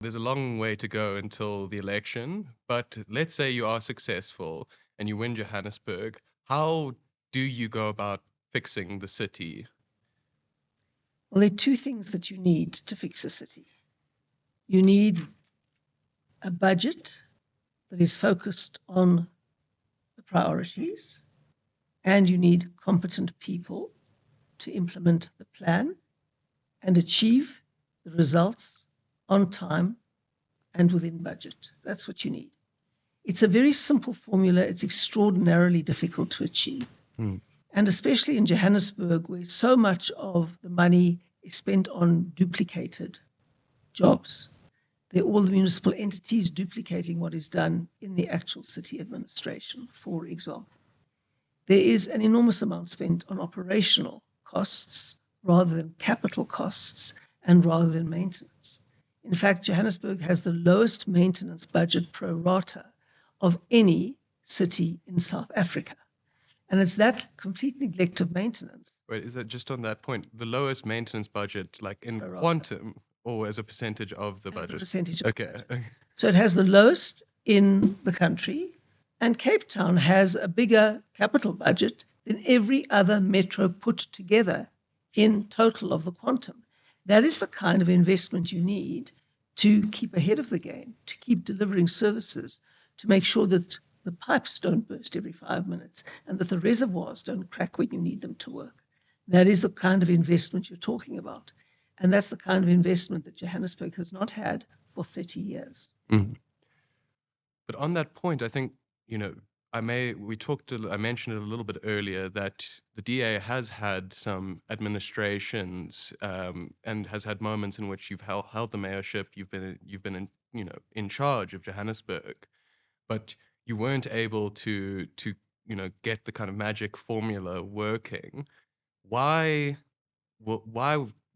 There's a long way to go until the election, but let's say you are successful and you win Johannesburg. How do you go about fixing the city? Well, there are two things that you need to fix a city. You need a budget that is focused on the priorities, and you need competent people to implement the plan and achieve the results on time and within budget. That's what you need. It's a very simple formula. It's extraordinarily difficult to achieve. Hmm. And especially in Johannesburg, where so much of the money is spent on duplicated jobs. They're all the municipal entities duplicating what is done in the actual city administration, for example. There is an enormous amount spent on operational costs rather than capital costs and rather than maintenance. In fact, Johannesburg has the lowest maintenance budget pro rata of any city in South Africa. And it's that complete neglect of maintenance. Wait, is that just on that point? The lowest maintenance budget, like in Pro rata. quantum or as a percentage of the As a budget? percentage of the Okay. budget. So it has the lowest in the country, and Cape Town has a bigger capital budget than every other metro put together in total of the quantum. That is the kind of investment you need to keep ahead of the game, to keep delivering services, to make sure that the pipes don't burst every 5 minutes and that the reservoirs don't crack when you need them to work. That is the kind of investment you're talking about. And that's the kind of investment that Johannesburg has not had for 30 years. Mm. But on that point, I think, I mentioned it a little bit earlier that the DA has had some administrations and has had moments in which you've held the mayorship, you've been in charge of Johannesburg, but you weren't able to get the kind of magic formula working. Why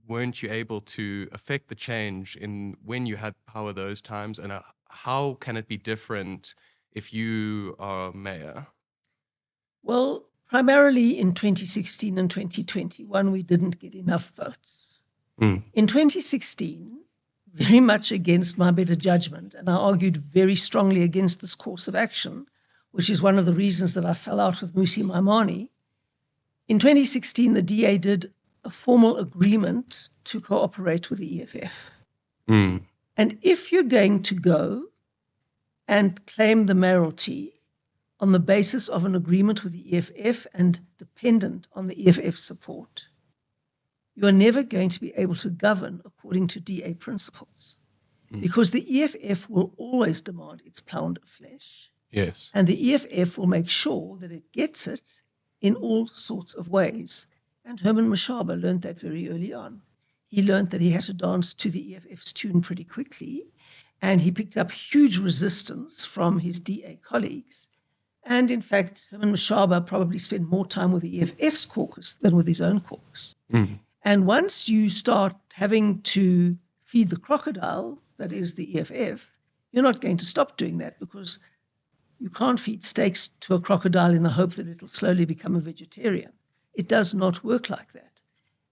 weren't you able to affect the change in when you had power those times, and how can it be different if you are mayor? Well, primarily in 2016 and 2021, we didn't get enough votes. Mm. In 2016, very much against my better judgment, and I argued very strongly against this course of action, which is one of the reasons that I fell out with Musi Maimane. In 2016, the DA did a formal agreement to cooperate with the EFF. Mm. And if you're going to go and claim the mayoralty on the basis of an agreement with the EFF and dependent on the EFF support, you are never going to be able to govern according to DA principles, because the EFF will always demand its pound of flesh. Yes. And the EFF will make sure that it gets it in all sorts of ways. And Herman Mashaba learned that very early on. He learned that he had to dance to the EFF's tune pretty quickly, and he picked up huge resistance from his DA colleagues. And in fact, Herman Mashaba probably spent more time with the EFF's caucus than with his own caucus. Mm. And once you start having to feed the crocodile, that is the EFF, you're not going to stop doing that, because you can't feed steaks to a crocodile in the hope that it'll slowly become a vegetarian. It does not work like that.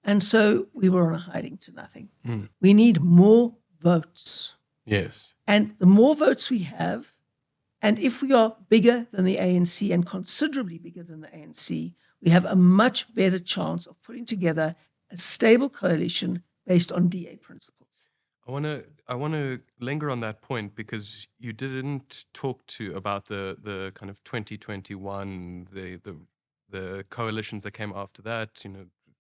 And so we were on a hiding to nothing. Mm. We need more votes. Yes. And the more votes we have, and if we are bigger than the ANC and considerably bigger than the ANC, we have a much better chance of putting together a stable coalition based on DA principles. I want to linger on that point, because you didn't talk about the kind of 2021, the coalitions that came after that,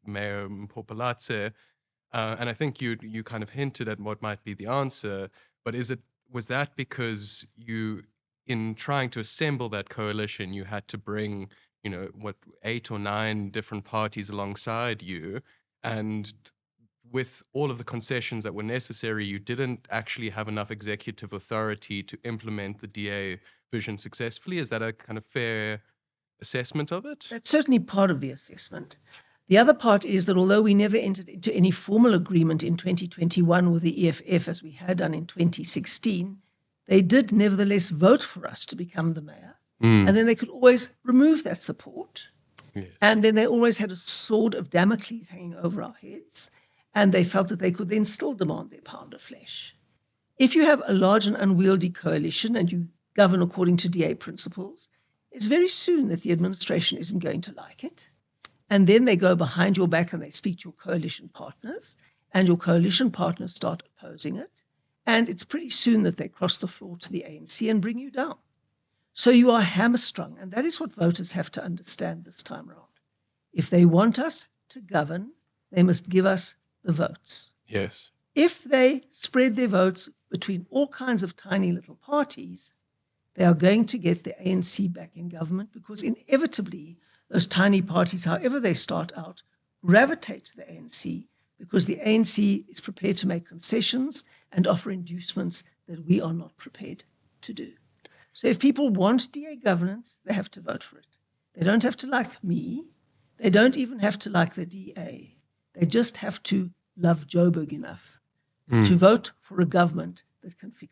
Mayor Mpopalatse, and I think you kind of hinted at what might be the answer, but was that because you, in trying to assemble that coalition, you had to bring, 8 or 9 different parties alongside you, and with all of the concessions that were necessary, you didn't actually have enough executive authority to implement the DA vision successfully? Is that a kind of fair assessment of it? That's certainly part of the assessment. The other part is that although we never entered into any formal agreement in 2021 with the EFF as we had done in 2016, they did nevertheless vote for us to become the mayor. Mm. And then they could always remove that support. Yes. And then they always had a sword of Damocles hanging over our heads. And they felt that they could then still demand their pound of flesh. If you have a large and unwieldy coalition and you govern according to DA principles, it's very soon that the administration isn't going to like it. And then they go behind your back and they speak to your coalition partners, and your coalition partners start opposing it. And it's pretty soon that they cross the floor to the ANC and bring you down. So you are hamstrung, and that is what voters have to understand this time around. If they want us to govern, they must give us the votes. Yes. If they spread their votes between all kinds of tiny little parties, they are going to get the ANC back in government, because inevitably those tiny parties, however they start out, gravitate to the ANC, because the ANC is prepared to make concessions and offer inducements that we are not prepared to do. So if people want DA governance, they have to vote for it. They don't have to like me. They don't even have to like the DA. They just have to love Joburg enough to vote for a government that can fix